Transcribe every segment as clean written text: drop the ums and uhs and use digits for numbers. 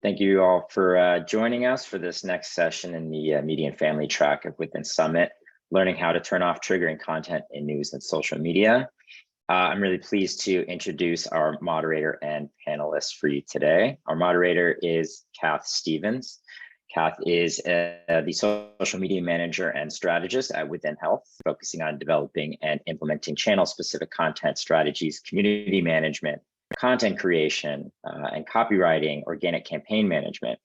Thank you all for joining us for this next session in the Media and Family track of Within Summit, learning how to turn off triggering content in news and social media. I'm really pleased to introduce our moderator and panelists for you today. Our moderator is Kath Stevens. Kath is the social media manager and strategist at Within Health, focusing on developing and implementing channel-specific content strategies, community management, content creation, and copywriting, organic campaign management.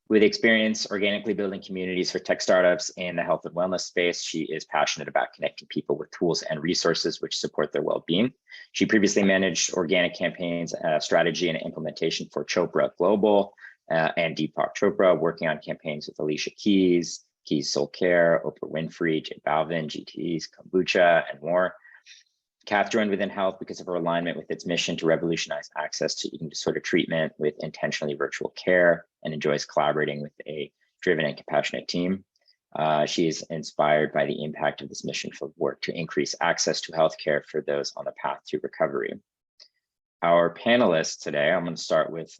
With experience organically building communities for tech startups in the health and wellness space, she is passionate about connecting people with tools and resources which support their well-being. She previously managed organic campaigns, strategy and implementation for Chopra Global and Deepak Chopra, working on campaigns with Alicia Keys, Keys Soul Care, Oprah Winfrey, J Balvin, GT's, Kombucha, and more. Kath joined Within Health because of her alignment with its mission to revolutionize access to eating disorder treatment with intentionally virtual care, and enjoys collaborating with a driven and compassionate team. She is inspired by the impact of this mission-filled work to increase access to healthcare for those on the path to recovery. Our panelists today, I'm going to start with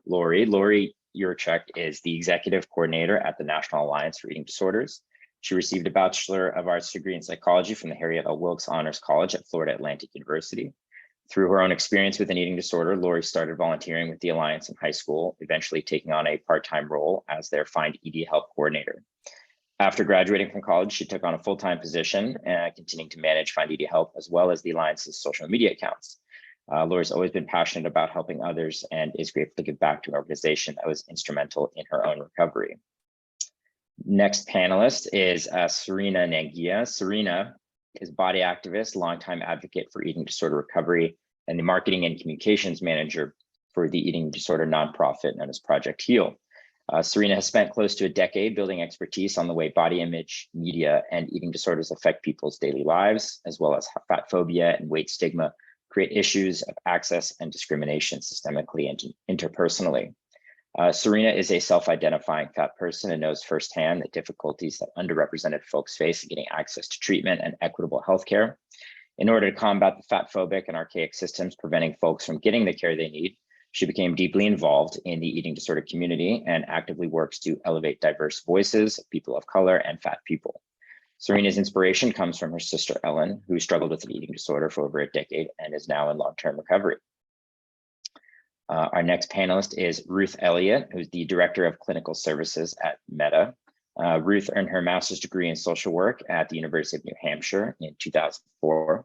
Lori. Lori Yurchuk is the executive coordinator at the National Alliance for Eating Disorders. She received a Bachelor of Arts degree in psychology from the Harriet L. Wilkes Honors College at Florida Atlantic University. Through her own experience with an eating disorder, Lori started volunteering with the Alliance in high school, eventually taking on a part-time role as their Find ED Help coordinator. After graduating from college, she took on a full-time position, continuing to manage Find ED Help as well as the Alliance's social media accounts. Lori's always been passionate about helping others and is grateful to give back to an organization that was instrumental in her own recovery. Next panelist is Serena Nangia. Serena is a body activist, longtime advocate for eating disorder recovery, and the marketing and communications manager for the eating disorder nonprofit known as Project Heal. Serena has spent close to a decade building expertise on the way body image, media, and eating disorders affect people's daily lives, as well as fat phobia and weight stigma create issues of access and discrimination systemically and interpersonally. Serena is a self-identifying fat person and knows firsthand the difficulties that underrepresented folks face in getting access to treatment and equitable healthcare. In order to combat the fat phobic and archaic systems preventing folks from getting the care they need, she became deeply involved in the eating disorder community and actively works to elevate diverse voices of people of color and fat people. Serena's inspiration comes from her sister, Ellen, who struggled with an eating disorder for over a decade and is now in long-term recovery. Our next panelist is Ruth Elliott, who's the Director of Clinical Services at Meta. Ruth earned her master's degree in social work at the University of New Hampshire in 2004.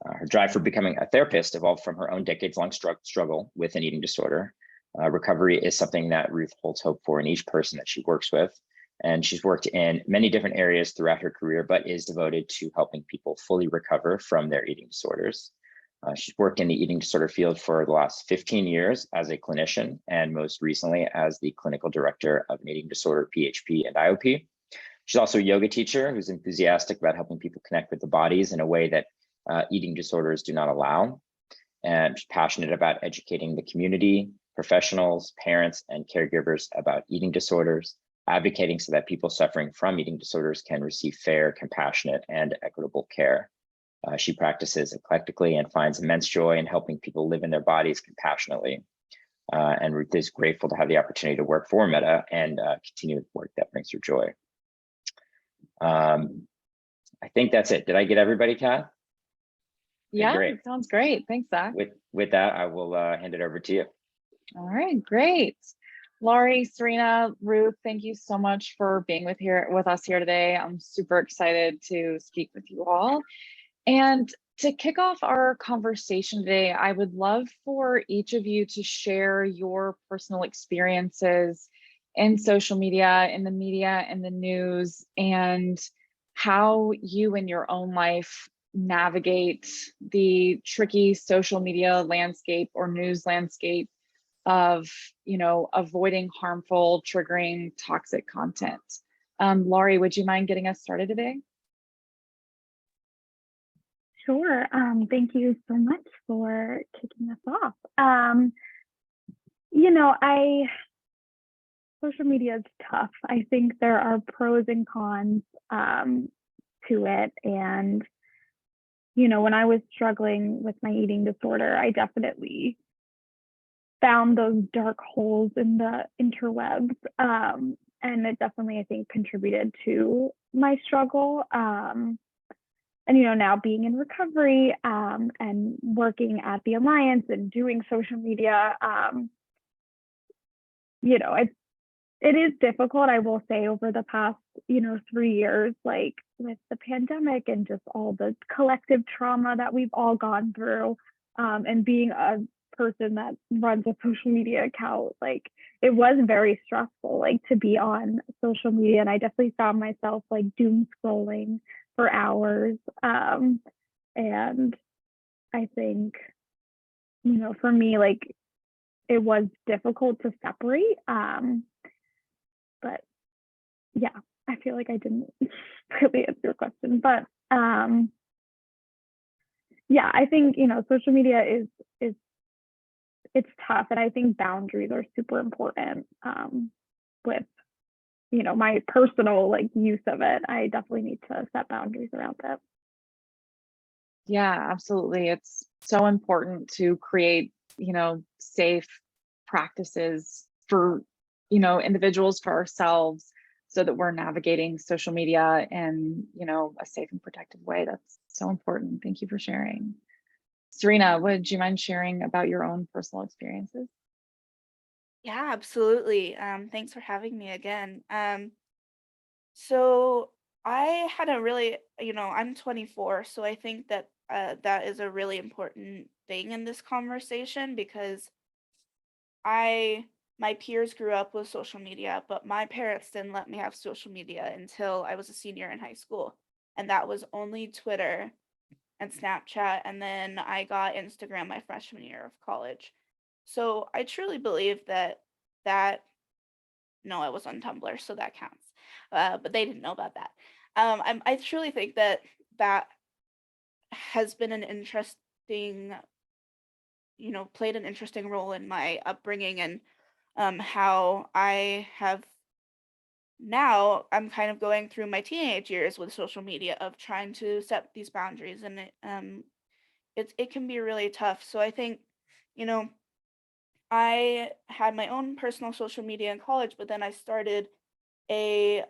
Her drive for becoming a therapist evolved from her own decades-long struggle with an eating disorder. Recovery is something that Ruth holds hope for in each person that she works with. And she's worked in many different areas throughout her career, but is devoted to helping people fully recover from their eating disorders. She's worked in the eating disorder field for the last 15 years as a clinician, and most recently as the clinical director of an eating disorder PHP and IOP. She's also a yoga teacher who's enthusiastic about helping people connect with the bodies in a way that eating disorders do not allow. And she's passionate about educating the community, professionals, parents, and caregivers about eating disorders, advocating so that people suffering from eating disorders can receive fair, compassionate, and equitable care. She practices eclectically and finds immense joy in helping people live in their bodies compassionately. And Ruth is grateful to have the opportunity to work for Meta and continue the work that brings her joy. I think that's it. Did I get everybody, Kath? Yeah, great. Sounds great. Thanks, Zach. With that, I will hand it over to you. All right, great. Laurie, Serena, Ruth, thank you so much for being with us here today. I'm super excited to speak with you all. And to kick off our conversation today, I would love for each of you to share your personal experiences in social media, in the media, in the news, and how you in your own life navigate the tricky social media landscape or news landscape of, avoiding harmful, triggering, toxic content. Laurie, would you mind getting us started today? Sure. Thank you so much for kicking us off. Social media is tough. I think there are pros and cons to it. And, when I was struggling with my eating disorder, I definitely found those dark holes in the interwebs. And it definitely, I think, contributed to my struggle. And now being in recovery, and working at the Alliance and doing social media, it is difficult, I will say, over the past 3 years, like with the pandemic and just all the collective trauma that we've all gone through, and being a person that runs a social media account, like it was very stressful, like to be on social media, and I definitely found myself like doom scrolling for hours. And I think for me, like it was difficult to separate. But yeah, I feel like I didn't really answer your question, but yeah, I think social media is it's tough, and I think boundaries are super important, with my personal like use of it. I definitely need to set boundaries around it. Yeah, absolutely. It's so important to create, safe practices for, individuals, for ourselves, so that we're navigating social media in, a safe and protective way. That's so important. Thank you for sharing. Serena, would you mind sharing about your own personal experiences? Yeah, absolutely. Thanks for having me again. So I had a really, I'm 24, so I think that that is a really important thing in this conversation because I my peers grew up with social media, but my parents didn't let me have social media until I was a senior in high school, and that was only Twitter and Snapchat, and then I got Instagram my freshman year of college. So I truly believe that no, I was on Tumblr, so that counts. But they didn't know about that. I truly think that that has been an interesting, played an interesting role in my upbringing and how I have now I'm kind of going through my teenage years with social media of trying to set these boundaries, and it can be really tough. So I think, you know, I had my own personal social media in college, but then I started a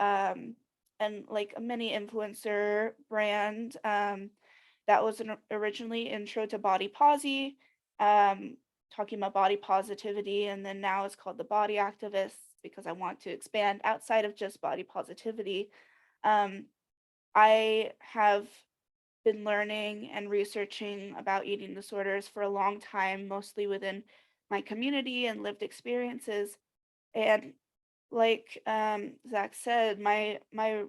and like a mini influencer brand that was originally intro to body posy, um talking about body positivity, and then now it's called the body activists because I want to expand outside of just body positivity. um I have been learning and researching about eating disorders for a long time, mostly within my community and lived experiences. And like Zach said, my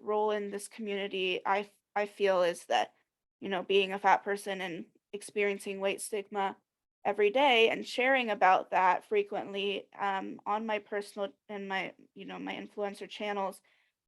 role in this community, I feel is that, being a fat person and experiencing weight stigma every day and sharing about that frequently on my personal and my my influencer channels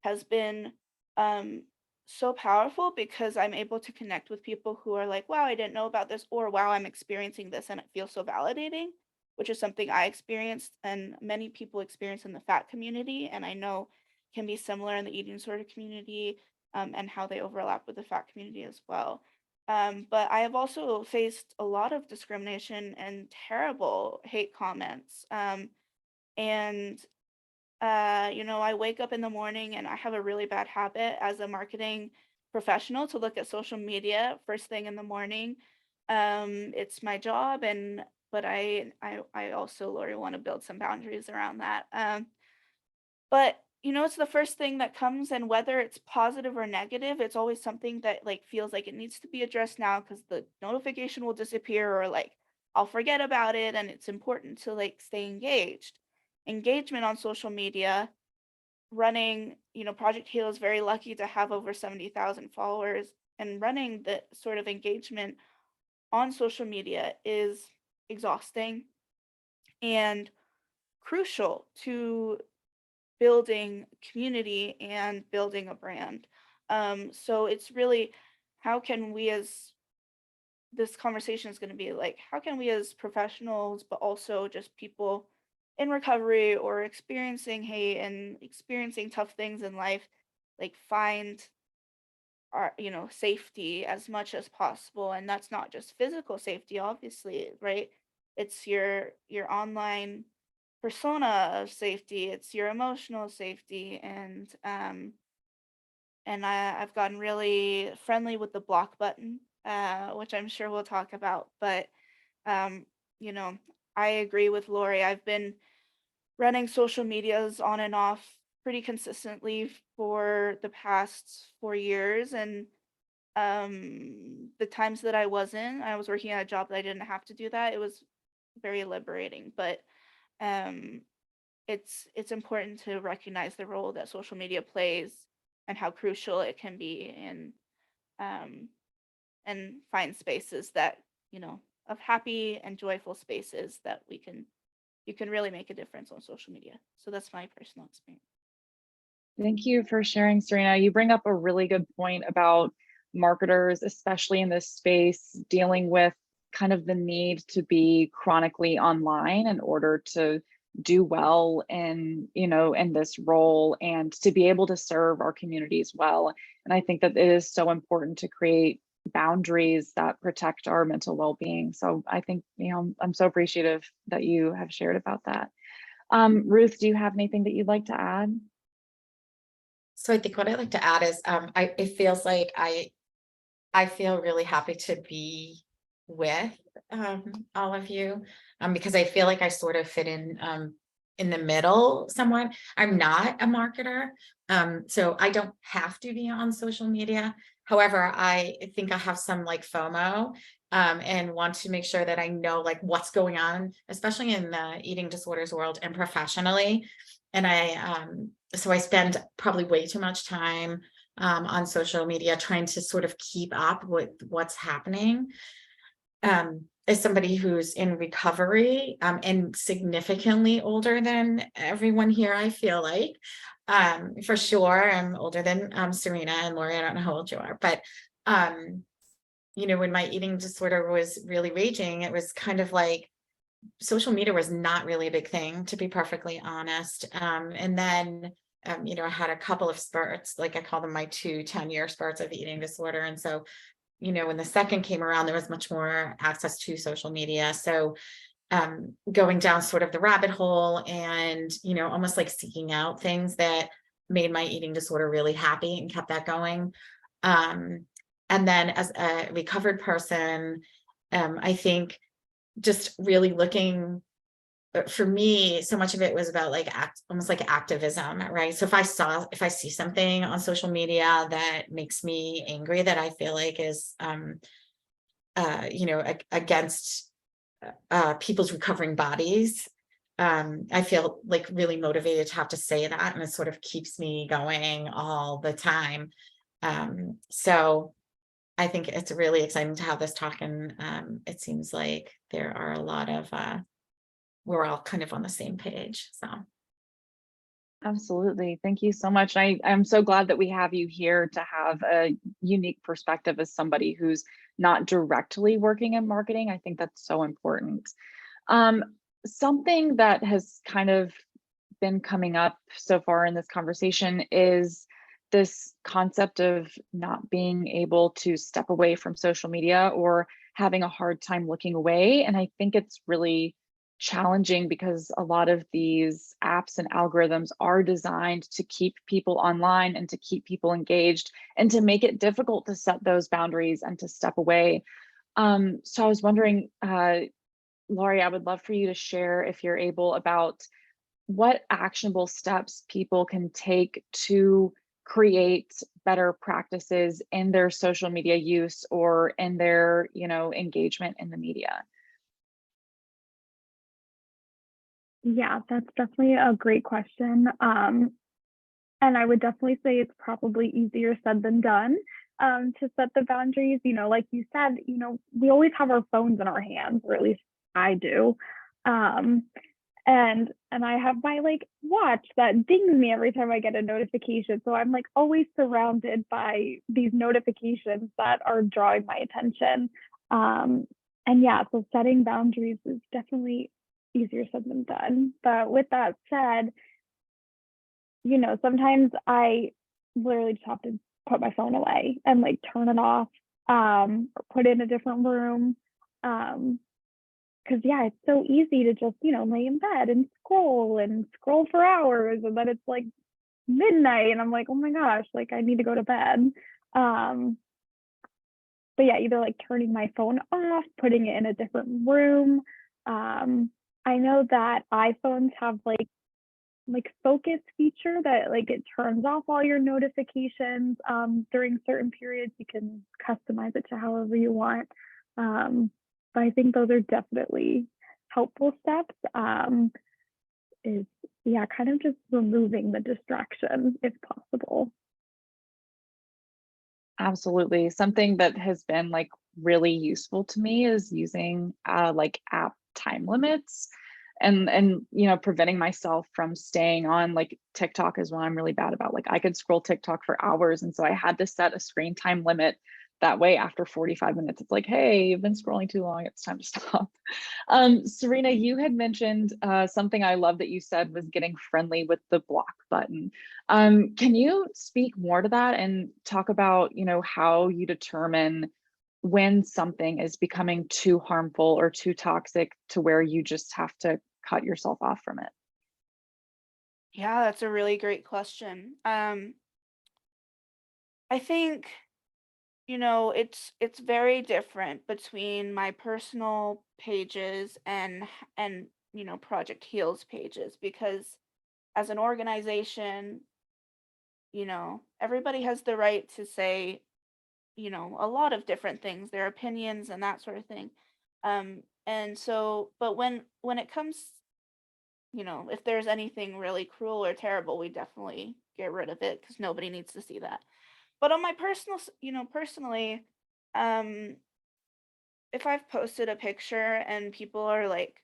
has been um, so powerful because I'm able to connect with people who are like, wow, I didn't know about this, or wow, I'm experiencing this and it feels so validating, which is something I experienced and many people experience in the fat community, and I know can be similar in the eating disorder community, and how they overlap with the fat community as well. But I have also faced a lot of discrimination and terrible hate comments. And I wake up in the morning and I have a really bad habit as a marketing professional to look at social media first thing in the morning. It's my job, and but I also, Lori, want to build some boundaries around that. But it's the first thing that comes, and whether it's positive or negative, it's always something that like feels like it needs to be addressed now because the notification will disappear, or like I'll forget about it, and it's important to like stay engaged. Engagement on social media, running, Project Heal is very lucky to have over 70,000 followers, and running the sort of engagement on social media is exhausting and crucial to building community and building a brand. So it's really how can we as this conversation is going to be like, how can we as professionals, but also just people in recovery or experiencing hate and experiencing tough things in life, like find our, safety as much as possible. And that's not just physical safety, obviously, right? It's your online persona of safety, it's your emotional safety, and I've gotten really friendly with the block button, which I'm sure we'll talk about. But um, you know, I agree with Lori. I've been running social medias on and off pretty consistently for the past 4 years, and the times that I was working at a job that I didn't have to do that. It was very liberating, but um it's important to recognize the role that social media plays and how crucial it can be um and find spaces that, of happy and joyful spaces that you can really make a difference on social media. So that's my personal experience. Thank you for sharing, Serena. You bring up a really good point about marketers, especially in this space, dealing with kind of the need to be chronically online in order to do well in, in this role and to be able to serve our communities well. And I think that it is so important to create boundaries that protect our mental well-being. So I think, I'm so appreciative that you have shared about that. Ruth, do you have anything that you'd like to add? So I think what I'd like to add is it feels like I feel really happy to be with all of you because I feel like I sort of fit in the middle somewhat. I'm not a marketer, so I don't have to be on social media. However, I think I have some like FOMO and want to make sure that I know like what's going on, especially in the eating disorders world and professionally. And so I spend probably way too much time on social media trying to sort of keep up with what's happening. As somebody who's in recovery and significantly older than everyone here, I feel like for sure I'm older than Serena and Lori. I don't know how old you are, but when my eating disorder was really raging, it was kind of like social media was not really a big thing, to be perfectly honest. And then, I had a couple of spurts, like I call them my 2 10-year spurts of eating disorder. And so, when the second came around, there was much more access to social media. So going down sort of the rabbit hole and, almost like seeking out things that made my eating disorder really happy and kept that going. And then as a recovered person, I think just really looking, for me, so much of it was about like almost like activism, right? So if I see something on social media that makes me angry, that I feel like is against people's recovering bodies, I feel like really motivated to have to say that, and it sort of keeps me going all the time. So I think it's really exciting to have this talk, and it seems like there are a lot of we're all kind of on the same page. So Absolutely. Thank you so much. I'm so glad that we have you here to have a unique perspective as somebody who's not directly working in marketing. I think that's so important. Something that has kind of been coming up so far in this conversation is this concept of not being able to step away from social media or having a hard time looking away. And I think it's really challenging because a lot of these apps and algorithms are designed to keep people online and to keep people engaged and to make it difficult to set those boundaries and to step away. So I was wondering, Laurie, I would love for you to share, if you're able, about what actionable steps people can take to create better practices in their social media use or in their, engagement in the media. Yeah, that's definitely a great question. And I would definitely say it's probably easier said than done to set the boundaries. Like you said, we always have our phones in our hands, or at least I do. And I have my like watch that dings me every time I get a notification. So I'm like always surrounded by these notifications that are drawing my attention. And yeah, so setting boundaries is definitely easier said than done. But with that said, sometimes I literally just have to put my phone away and like turn it off, or put it in a different room. because yeah, it's so easy to just, lay in bed and scroll for hours, and then it's like midnight and I'm like, oh my gosh, like I need to go to bed. But yeah, either like turning my phone off, putting it in a different room. I know that iPhones have like focus feature that like it turns off all your notifications during certain periods. You can customize it to however you want. But I think those are definitely helpful steps. Is yeah, kind of just removing the distraction if possible. Absolutely. Something that has been like really useful to me is using like app time limits and preventing myself from staying on. Like TikTok is one I'm really bad about. Like I could scroll TikTok for hours, and so I had to set a screen time limit. That way after 45 minutes it's like, hey, you've been scrolling too long, it's time to stop. Serena, you had mentioned something I love that you said was getting friendly with the block button. Can you speak more to that and talk about, how you determine when something is becoming too harmful or too toxic to where you just have to cut yourself off from it? Yeah, that's a really great question. I think, it's very different between my personal pages and Project Heal's pages, because as an organization, everybody has the right to say, a lot of different things, their opinions and that sort of thing. And so, but when it comes, if there's anything really cruel or terrible, we definitely get rid of it because nobody needs to see that. But on my personally, um, if I've posted a picture and people are like,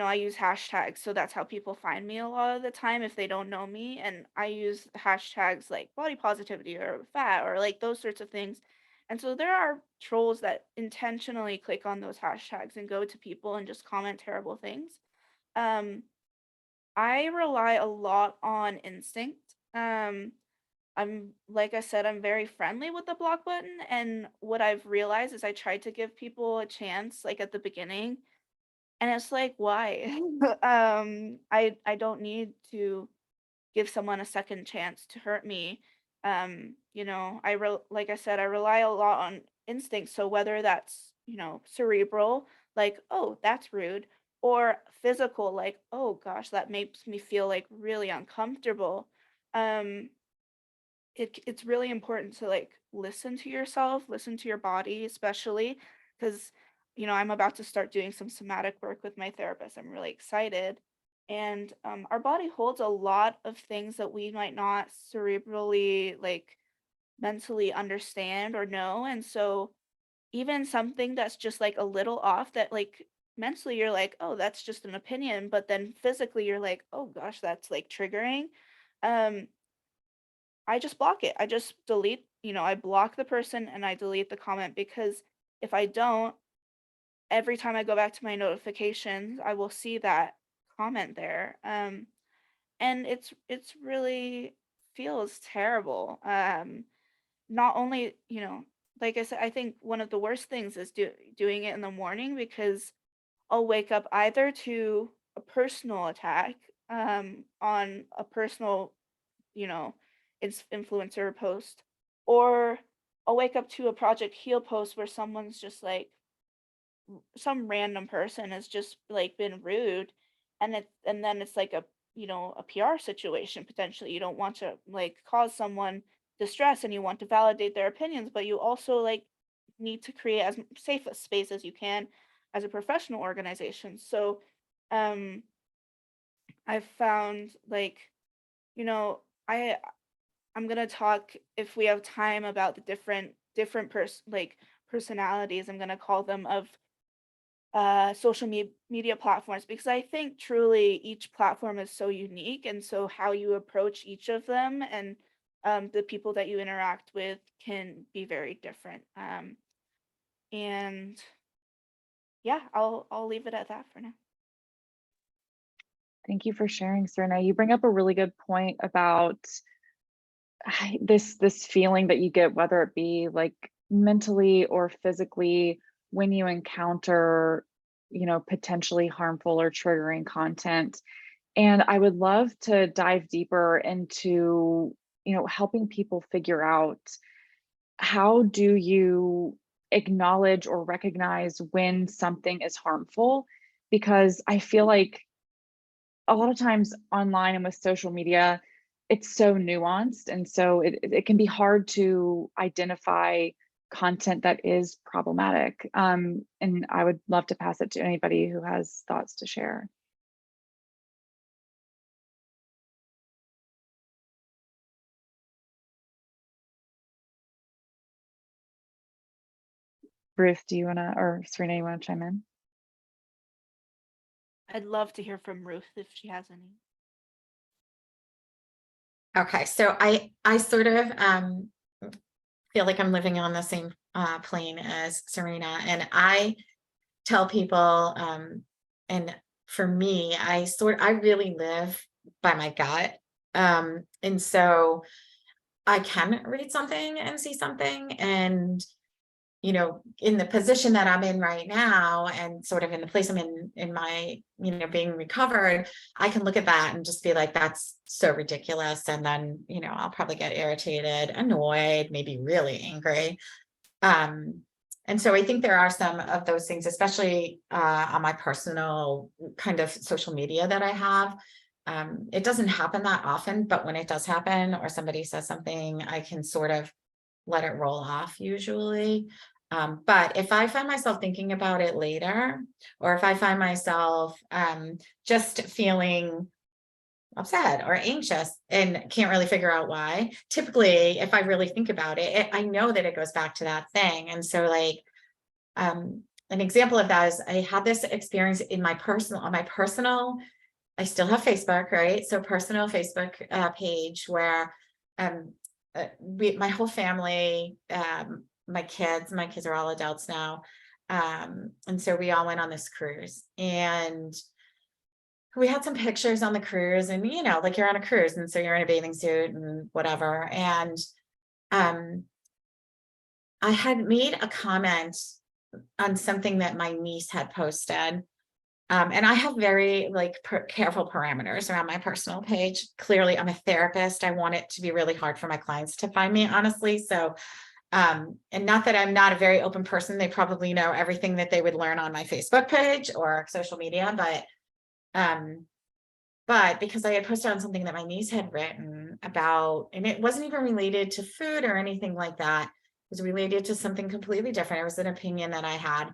I use hashtags, so that's how people find me a lot of the time if they don't know me. And I use hashtags like body positivity or fat or like those sorts of things. And so there are trolls that intentionally click on those hashtags and go to people and just comment terrible things. Um, I rely a lot on instinct. I'm like I said, I'm very friendly with the block button, and what I've realized is I tried to give people a chance like at the beginning, and it's like, why? I don't need to give someone a second chance to hurt me. Like I said, I rely a lot on instinct. So whether that's, cerebral, like, oh, that's rude, or physical, like, oh gosh, that makes me feel like really uncomfortable. Um, it's really important to like listen to yourself, listen to your body, especially because I'm about to start doing some somatic work with my therapist. I'm really excited. And our body holds a lot of things that we might not cerebrally, like mentally understand or know. And so, even something that's just like a little off, that like mentally you're like, oh, that's just an opinion. But then physically you're like, oh gosh, that's like triggering. Um, I just block it. I just delete, I block the person and I delete the comment, because if I don't, every time I go back to my notifications, I will see that comment there. And it's really feels terrible. Not only, like I said, I think one of the worst things is doing it in the morning, because I'll wake up either to a personal attack on a personal, you know, influencer post, or I'll wake up to a Project Heal post where someone's just like, some random person has just like been rude, and then it's like a PR situation potentially. You don't want to like cause someone distress, and you want to validate their opinions, but you also like need to create as safe a space as you can as a professional organization. So um I've found like, you know, I I'm gonna talk, if we have time, about the different personalities, I'm gonna call them, of social media platforms, because I think truly each platform is so unique, and so how you approach each of them and the people that you interact with can be very different. And yeah, I'll leave it at that for now. Thank you for sharing, Serena. You bring up a really good point about this feeling that you get, whether it be like mentally or physically, when you encounter potentially harmful or triggering content. And I would love to dive deeper into, helping people figure out, how do you acknowledge or recognize when something is harmful? Because I feel like a lot of times online and with social media, it's so nuanced. And so it can be hard to identify content that is problematic. And I would love to pass it to anybody who has thoughts to share. Ruth, do you want to, or Serena, you want to chime in? I'd love to hear from Ruth if she has any. Okay, so I sort of feel like I'm living on the same plane as Serena, and I tell people, and for me, I really live by my gut, and so I can read something and see something, and in the position that I'm in right now, and sort of in the place I'm in my, being recovered, I can look at that and just be like, that's so ridiculous. And then, I'll probably get irritated, annoyed, maybe really angry. And so I think there are some of those things, especially on my personal kind of social media that I have. It doesn't happen that often, but when it does happen, or somebody says something, I can sort of let it roll off usually. But if I find myself thinking about it later, or if I find myself just feeling upset or anxious and can't really figure out why, typically, if I really think about it, I know that it goes back to that thing. And so an example of that is I had this experience on my personal, I still have Facebook, right? So personal Facebook page where my whole family, my kids are all adults now. And so we all went on this cruise, and we had some pictures on the cruise, and like you're on a cruise, and so you're in a bathing suit and whatever. And I had made a comment on something that my niece had posted. And I have very careful parameters around my personal page. Clearly, I'm a therapist. I want it to be really hard for my clients to find me, honestly. So, and not that I'm not a very open person. They probably know everything that they would learn on my Facebook page or social media, but because I had posted on something that my niece had written about, and it wasn't even related to food or anything like that. It was related to something completely different. It was an opinion that I had.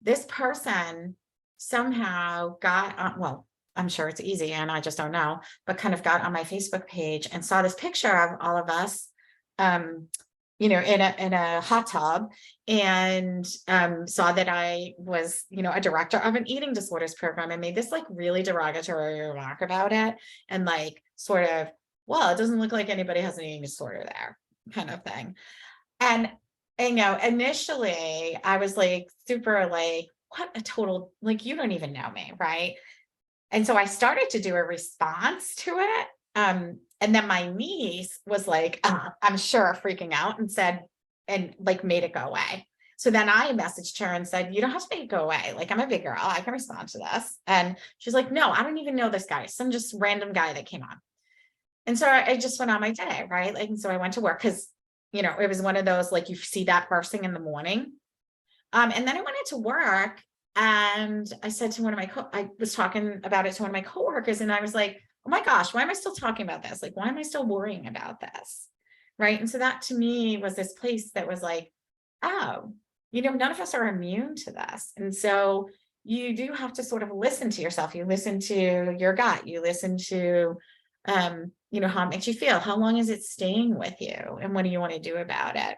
This person somehow got on, well, I'm sure it's easy and I just don't know, but kind of got on my Facebook page and saw this picture of all of us, in a hot tub, and saw that I was, a director of an eating disorders program, and made this really derogatory remark about it, and sort of, well, it doesn't look like anybody has an eating disorder there, kind of thing. And initially I was super what a total, you don't even know me, right? And so I started to do a response to it. And then my niece was I'm sure freaking out, and said, and made it go away. So then I messaged her and said, you don't have to make it go away. I'm a big girl, I can respond to this. And she's like, no, I don't even know this guy, some just random guy that came on. And so I just went on my day, right? And so I went to work, because it was one of those, you see that first thing in the morning. And then I went into work, and I said to I was talking about it to one of my coworkers, and I was like, oh my gosh, why am I still talking about this? Why am I still worrying about this? Right. And so that to me was this place that was oh, none of us are immune to this. And so you do have to sort of listen to yourself. You listen to your gut, you listen to, how it makes you feel. How long is it staying with you? And what do you want to do about it?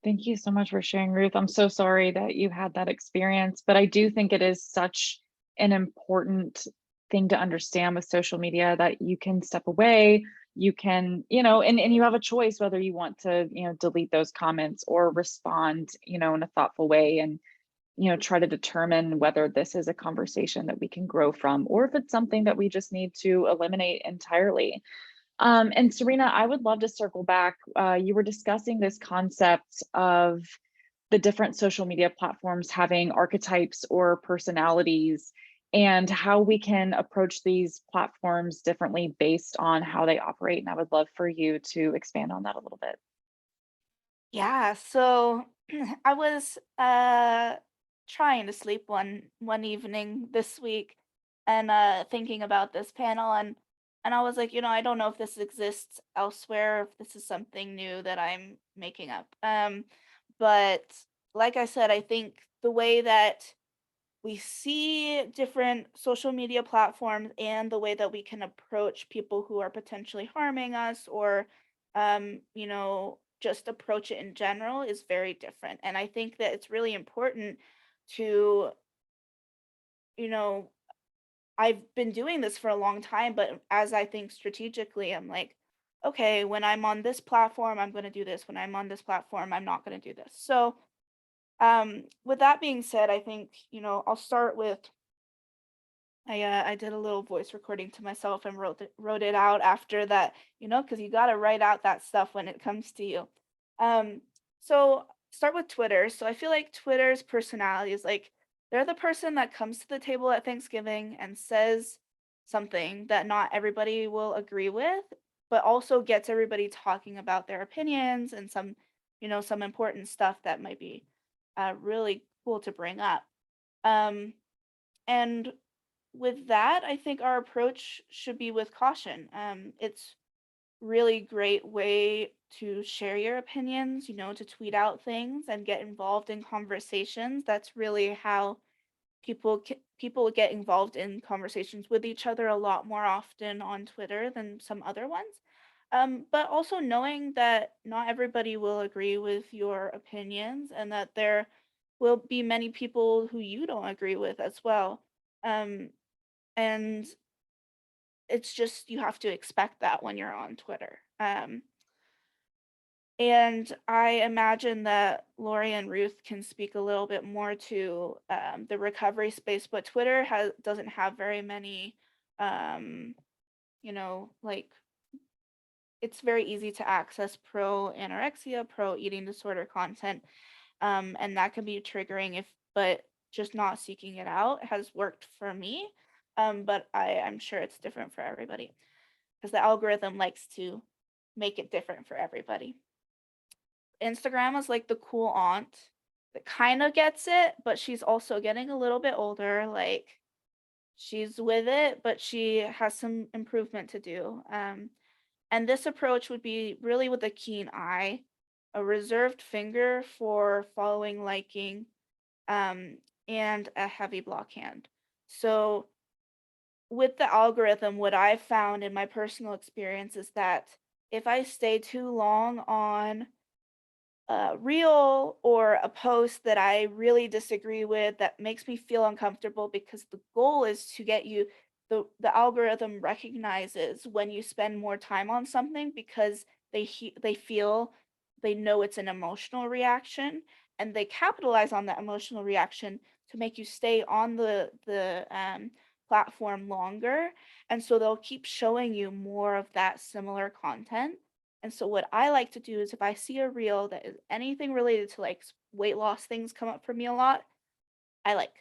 Thank you so much for sharing, Ruth. I'm so sorry that you had that experience, but I do think it is such an important thing to understand with social media, that you can step away, you can, and you have a choice whether you want to, delete those comments or respond, in a thoughtful way, and, try to determine whether this is a conversation that we can grow from, or if it's something that we just need to eliminate entirely. And Serena, I would love to circle back. You were discussing this concept of the different social media platforms having archetypes or personalities, and how we can approach these platforms differently based on how they operate. And I would love for you to expand on that a little bit. Yeah, so I was trying to sleep one evening this week and thinking about this panel, and I was like, I don't know if this exists elsewhere, if this is something new that I'm making up. But like I said, I think the way that we see different social media platforms and the way that we can approach people who are potentially harming us, or just approach it in general, is very different. And I think that it's really important to, you know I've been doing this for a long time, but as I think strategically, I'm like, okay, when I'm on this platform, I'm going to do this. When I'm on this platform, I'm not going to do this. So with that being said, I think, I'll start with, I did a little voice recording to myself and wrote it out after that, because you got to write out that stuff when it comes to you. Um, so start with Twitter. So I feel like Twitter's personality is like, they're the person that comes to the table at Thanksgiving and says something that not everybody will agree with, but also gets everybody talking about their opinions and some important stuff that might be really cool to bring up. Um, and with that, I think our approach should be with caution. It's really great way to share your opinions, to tweet out things and get involved in conversations. That's really how people get involved in conversations with each other a lot more often on Twitter than some other ones. But also knowing that not everybody will agree with your opinions, and that there will be many people who you don't agree with as well. Um, and it's just, you have to expect that when you're on Twitter. And I imagine that Lori and Ruth can speak a little bit more to the recovery space, but Twitter doesn't have very many, like, it's very easy to access pro anorexia, pro eating disorder content, and that can be triggering, but just not seeking it out has worked for me. But I'm sure it's different for everybody, because the algorithm likes to make it different for everybody. Instagram is like the cool aunt that kind of gets it, but she's also getting a little bit older. Like, she's with it, but she has some improvement to do. And this approach would be really with a keen eye, a reserved finger for following, liking, um, and a heavy block hand. So with the algorithm, what I've found in my personal experience is that if I stay too long on a reel or a post that I really disagree with, that makes me feel uncomfortable, because the goal is to get you, the algorithm recognizes when you spend more time on something, because they feel, they know it's an emotional reaction, and they capitalize on that emotional reaction to make you stay on the platform longer. And so they'll keep showing you more of that similar content. And so what I like to do is, if I see a reel that is anything related to like weight loss things come up for me a lot, I like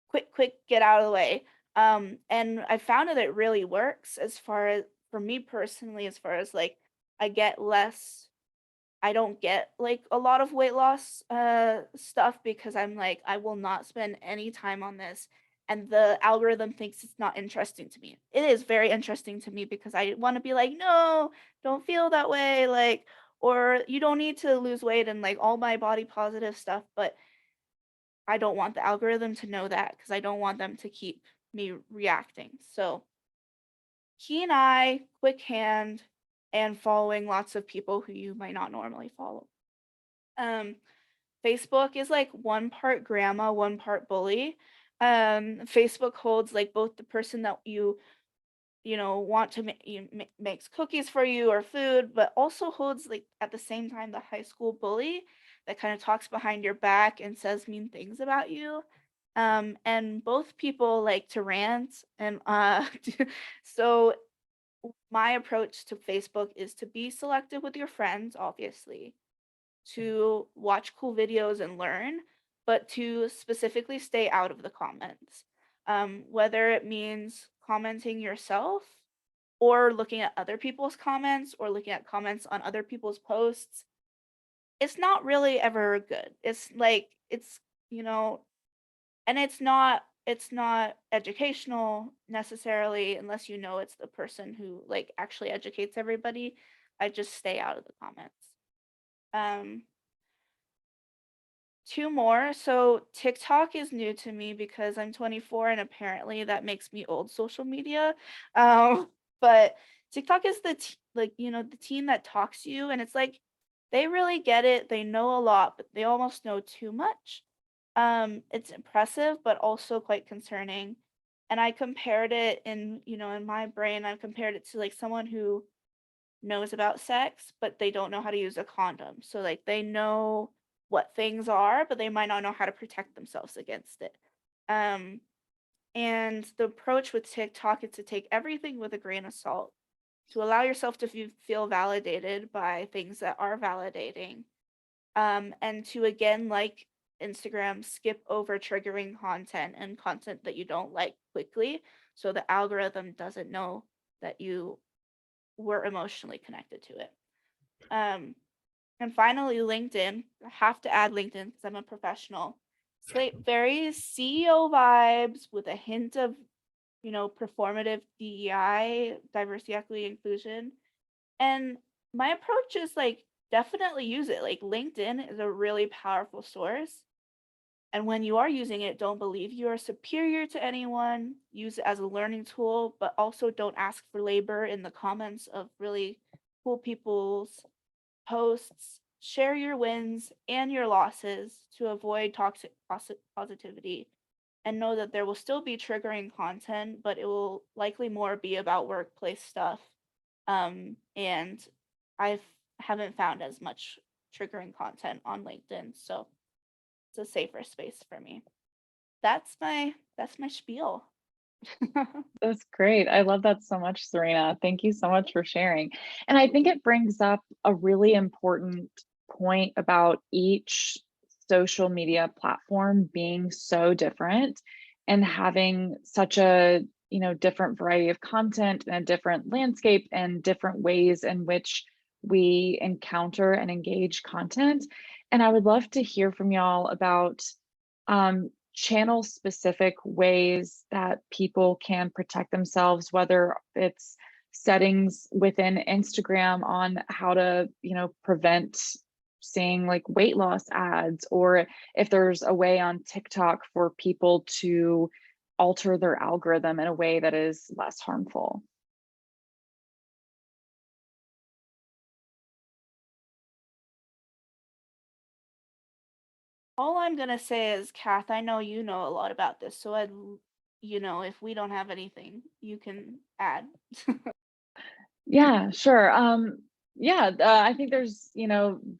quick get out of the way. And I found that it really works, as far as for me personally, as far as like, I get less I don't get like a lot of weight loss stuff, because I'm like, I will not spend any time on this. And the algorithm thinks it's not interesting to me. It is very interesting to me, because I want to be like, no, don't feel that way. Like, or you don't need to lose weight, and like all my body positive stuff. But I don't want the algorithm to know that, because I don't want them to keep me reacting. So keen eye, quick hand, and following lots of people who you might not normally follow. Um, Facebook is like one part grandma, one part bully. Facebook holds like both the person that want to makes cookies for you or food, but also holds, like, at the same time, the high school bully that kind of talks behind your back and says mean things about you. And both people like to rant, and so my approach to Facebook is to be selective with your friends, obviously, to watch cool videos and learn, but to specifically stay out of the comments. Whether it means commenting yourself or looking at other people's comments or looking at comments on other people's posts, it's not really ever good. It's like you know, and it's not educational necessarily unless you know it's the person who like actually educates everybody. I just stay out of the comments. Um, Two more. So TikTok is new to me because I'm 24 and apparently that makes me old social media. But TikTok is the teen that talks to you and it's like they really get it. They know a lot, but they almost know too much. It's impressive, but also quite concerning. And I compared it in my brain, I compared it to like someone who knows about sex, but they don't know how to use a condom. So like they know what things are, but they might not know how to protect themselves against it. Um, and the approach with TikTok is to take everything with a grain of salt, to allow yourself to feel validated by things that are validating, and to again, like Instagram, skip over triggering content and content that you don't like quickly, so the algorithm doesn't know that you were emotionally connected to it. Um, and finally, LinkedIn. I have to add LinkedIn because I'm a professional. It's like very CEO vibes with a hint of, performative DEI, diversity, equity, inclusion. And my approach is like definitely use it. Like LinkedIn is a really powerful source. And when you are using it, don't believe you are superior to anyone. Use it as a learning tool, but also don't ask for labor in the comments of really cool people's posts. Share your wins and your losses to avoid toxic positivity. And know that there will still be triggering content, but it will likely more be about workplace stuff. And I haven't found as much triggering content on LinkedIn, so it's a safer space for me. That's my spiel. That's great. I love that so much, Serena. Thank you so much for sharing. And I think it brings up a really important point about each social media platform being so different and having such a, different variety of content and a different landscape and different ways in which we encounter and engage content. And I would love to hear from y'all about channel specific ways that people can protect themselves, whether it's settings within Instagram on how to, prevent seeing like weight loss ads, or if there's a way on TikTok for people to alter their algorithm in a way that is less harmful. All I'm gonna say is, Kath, I know you know a lot about this, so if we don't have anything, you can add. Yeah, sure. Yeah, I think there's,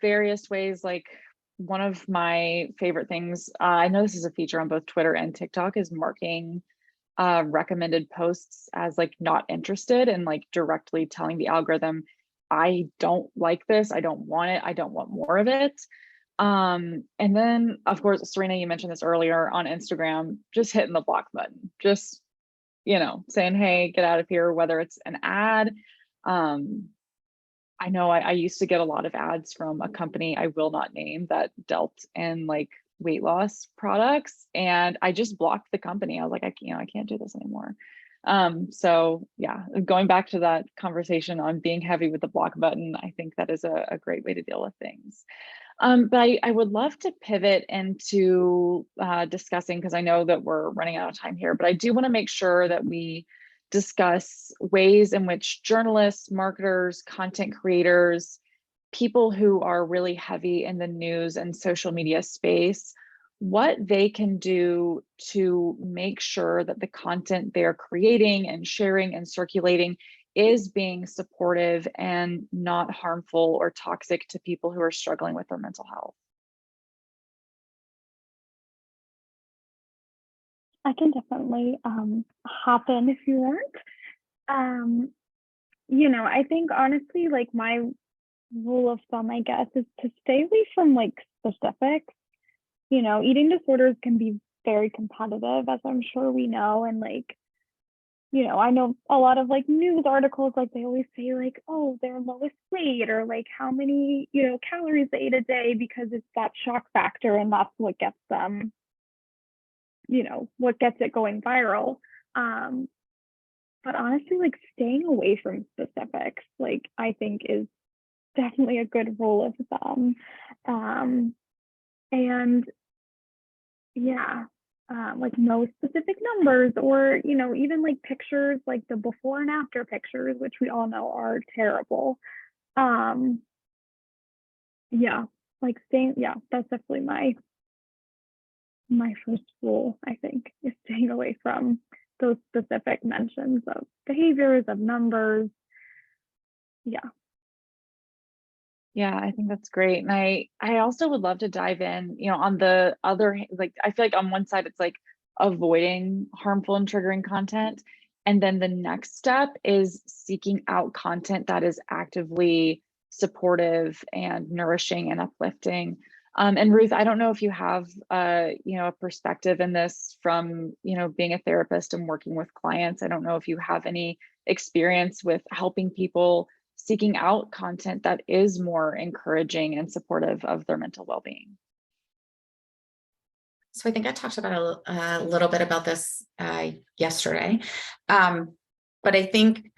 various ways. Like one of my favorite things, I know this is a feature on both Twitter and TikTok, is marking recommended posts as like not interested and like directly telling the algorithm, I don't like this, I don't want it, I don't want more of it. And then of course, Serena, you mentioned this earlier on Instagram, just hitting the block button, just, saying, hey, get out of here, whether it's an ad. I know I used to get a lot of ads from a company I will not name that dealt in like weight loss products, and I just blocked the company. I was like, I can't do this anymore. So yeah, going back to that conversation on being heavy with the block button, I think that is a great way to deal with things. But I would love to pivot into discussing, because I know that we're running out of time here, but I do want to make sure that we discuss ways in which journalists, marketers, content creators, people who are really heavy in the news and social media space, what they can do to make sure that the content they're creating and sharing and circulating is being supportive and not harmful or toxic to people who are struggling with their mental health. I can definitely hop in if you want. I think honestly, like my rule of thumb, I guess, is to stay away from like specifics. Eating disorders can be very competitive, as I'm sure we know. And like, I know a lot of like news articles, like they always say like, oh, their lowest weight, or like how many, calories they ate a day, because it's that shock factor and that's what gets them, what gets it going viral. But honestly, like staying away from specifics, like I think is definitely a good rule of thumb. And yeah, like no specific numbers, or even like pictures, like the before and after pictures, which we all know are terrible. um yeah, like staying, yeah, that's definitely my first rule, I think, is staying away from those specific mentions of behaviors, of numbers. Yeah. Yeah, I think that's great. And I also would love to dive in, on the other, like, I feel like on one side, it's like avoiding harmful and triggering content. And then the next step is seeking out content that is actively supportive and nourishing and uplifting. And Ruth, I don't know if you have, a perspective in this from, being a therapist and working with clients. I don't know if you have any experience with helping people seeking out content that is more encouraging and supportive of their mental well-being. So I think I talked about a little bit about this yesterday. But I think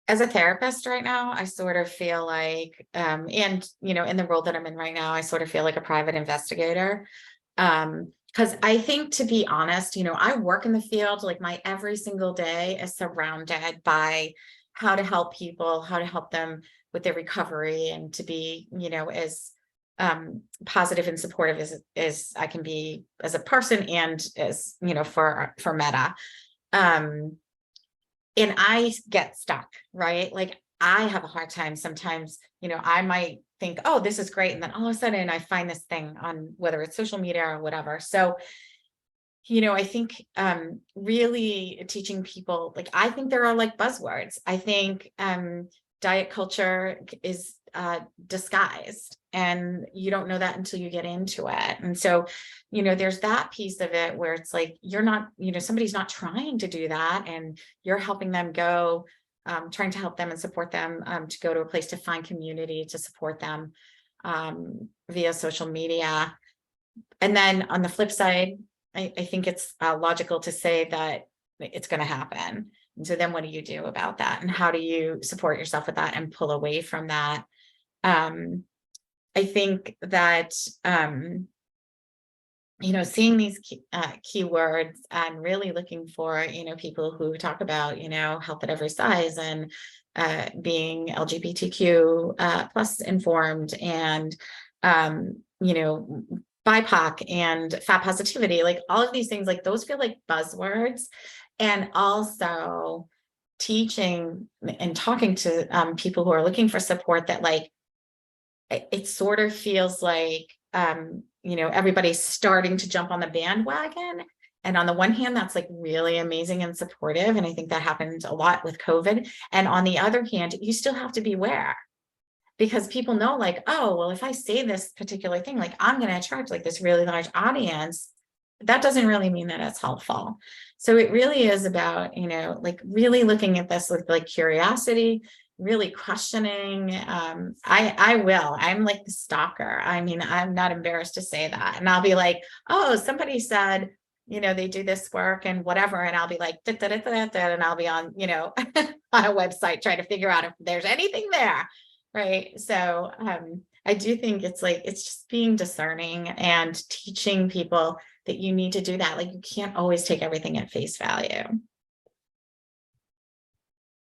as a therapist right now, I sort of feel like, and in the role that I'm in right now, I sort of feel like a private investigator. Because I think, to be honest, I work in the field, like my every single day is surrounded by how to help people, how to help them with their recovery, and to be, as positive and supportive as I can be as a person, and as, for Meta. And I get stuck, right? Like I have a hard time sometimes, I might think, oh, this is great. And then all of a sudden I find this thing on whether it's social media or whatever. So, I think really teaching people, like, I think there are like buzzwords. I think diet culture is disguised, and you don't know that until you get into it. And so, there's that piece of it where it's like, you're not, somebody's not trying to do that, and you're helping them go, trying to help them and support them to go to a place to find community to support them via social media. And then on the flip side, I think it's logical to say that it's going to happen. And so then what do you do about that? And how do you support yourself with that and pull away from that? I think that, seeing these keywords and really looking for, people who talk about, health at every size, and being LGBTQ plus informed, and, BIPOC and fat positivity, like all of these things, like those feel like buzzwords. And also teaching and talking to people who are looking for support, that like, it sort of feels like, everybody's starting to jump on the bandwagon. And on the one hand, that's like really amazing and supportive. And I think that happened a lot with COVID. And on the other hand, you still have to beware, because people know, like, oh, well, if I say this particular thing, like I'm going to attract like this really large audience. That doesn't really mean that it's helpful. So it really is about, like really looking at this with like curiosity, really questioning. I'm like the stalker. I mean, I'm not embarrassed to say that. And I'll be like, oh, somebody said, they do this work and whatever. And I'll be like, da, da, da, da, da, and I'll be on, on a website trying to figure out if there's anything there. Right. So I do think it's like, it's just being discerning and teaching people that you need to do that. Like, you can't always take everything at face value.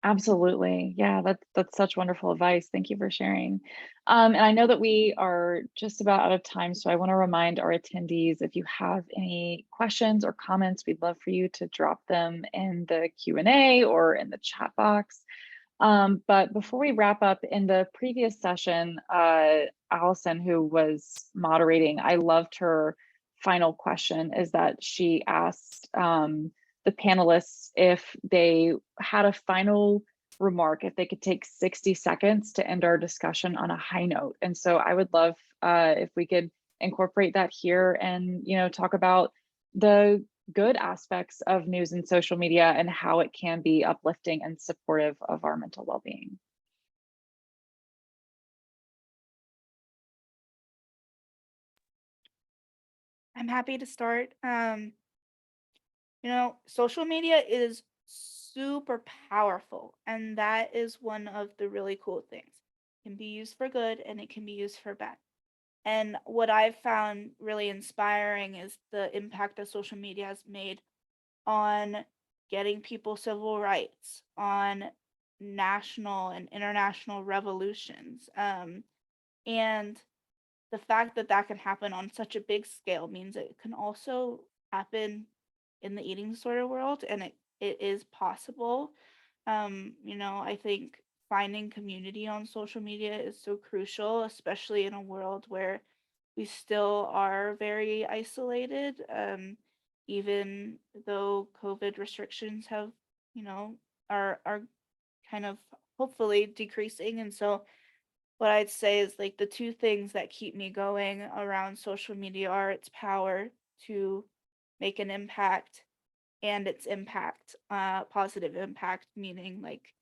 Absolutely. Yeah, that's such wonderful advice. Thank you for sharing. And I know that we are just about out of time, so I want to remind our attendees, if you have any questions or comments, we'd love for you to drop them in the Q&A or in the chat box. But before we wrap up, in the previous session, Allison, who was moderating, I loved her final question, is that she asked the panelists if they had a final remark if they could take 60 seconds to end our discussion on a high note. And so I would love if we could incorporate that here and, talk about the good aspects of news and social media and how it can be uplifting and supportive of our mental well-being. I'm happy to start. Social media is super powerful, and that is one of the really cool things. It can be used for good and it can be used for bad. And what I've found really inspiring is the impact that social media has made on getting people civil rights, on national and international revolutions. And the fact that that can happen on such a big scale means it can also happen in the eating disorder world, and it is possible. I think finding community on social media is so crucial, especially in a world where we still are very isolated. Even though COVID restrictions have, are kind of hopefully decreasing. And so what I'd say is like the two things that keep me going around social media are its power to make an impact and its impact, positive impact, meaning like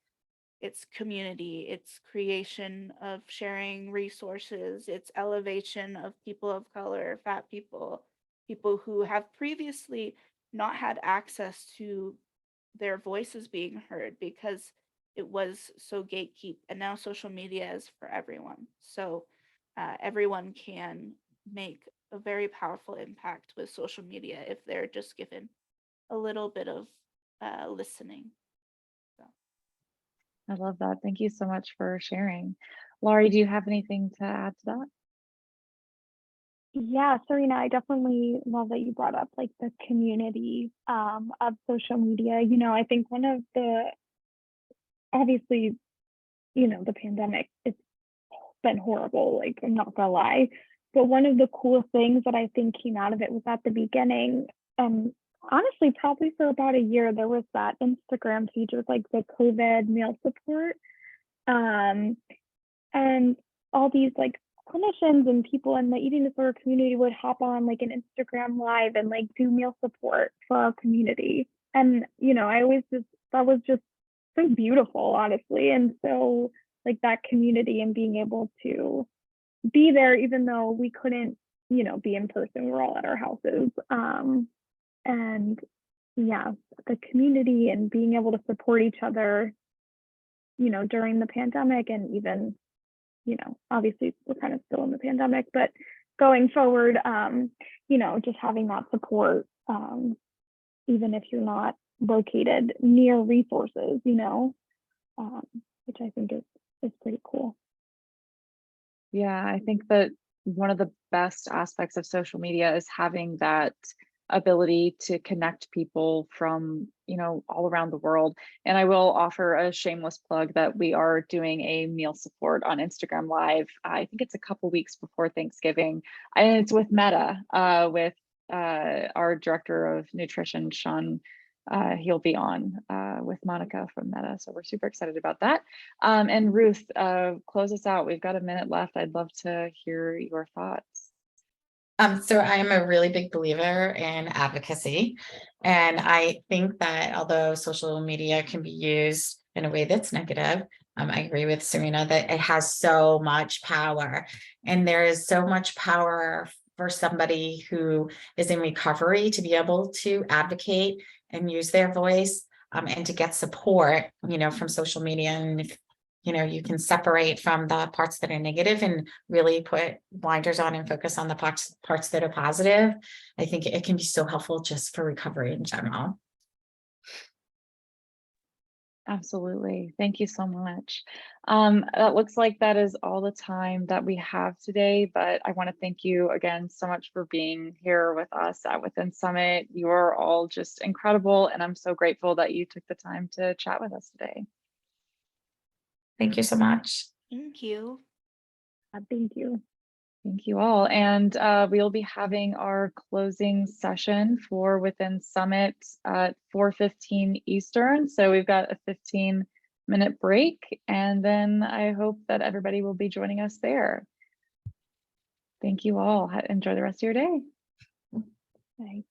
its community, its creation of sharing resources, its elevation of people of color, fat people, people who have previously not had access to their voices being heard because it was so gatekeep. And now social media is for everyone. So everyone can make a very powerful impact with social media if they're just given a little bit of listening. So. I love that. Thank you so much for sharing. Laurie, do you have anything to add to that? Yeah, Serena, I definitely love that you brought up like the community of social media. I think one of the, obviously, the pandemic, it's been horrible, like I'm not gonna lie. But one of the cool things that I think came out of it was at the beginning, honestly, probably for about a year, there was that Instagram page with like the COVID meal support. And all these like clinicians and people in the eating disorder community would hop on like an Instagram live and like do meal support for our community. And I always just, that was just so beautiful, honestly. And so like that community and being able to be there even though we couldn't be in person, we're all at our houses. And yeah, the community and being able to support each other during the pandemic, and even obviously we're kind of still in the pandemic, but going forward, just having that support, even if you're not located near resources, which I think is pretty cool. Yeah, I think that one of the best aspects of social media is having that ability to connect people from, all around the world. And I will offer a shameless plug that we are doing a meal support on Instagram Live. I think it's a couple weeks before Thanksgiving, and it's with Meta, with our director of nutrition, Sean. He'll be on with Monica from Meta. So we're super excited about that. And Ruth, close us out. We've got a minute left. I'd love to hear your thoughts. So I am a really big believer in advocacy. And I think that although social media can be used in a way that's negative, I agree with Serena that it has so much power. And there is so much power for somebody who is in recovery to be able to advocate and use their voice, and to get support, from social media. And if you can separate from the parts that are negative and really put blinders on and focus on the parts that are positive, I think it can be so helpful just for recovery in general. Absolutely. Thank you so much. It looks like that is all the time that we have today, but I want to thank you again so much for being here with us at Within Summit. You are all just incredible, and I'm so grateful that you took the time to chat with us today. Thank you so much. Thank you. Thank you. Thank you all. And we'll be having our closing session for Within Summit at 4:15 Eastern. So we've got a 15 minute break, and then I hope that everybody will be joining us there. Thank you all. Enjoy the rest of your day. Bye.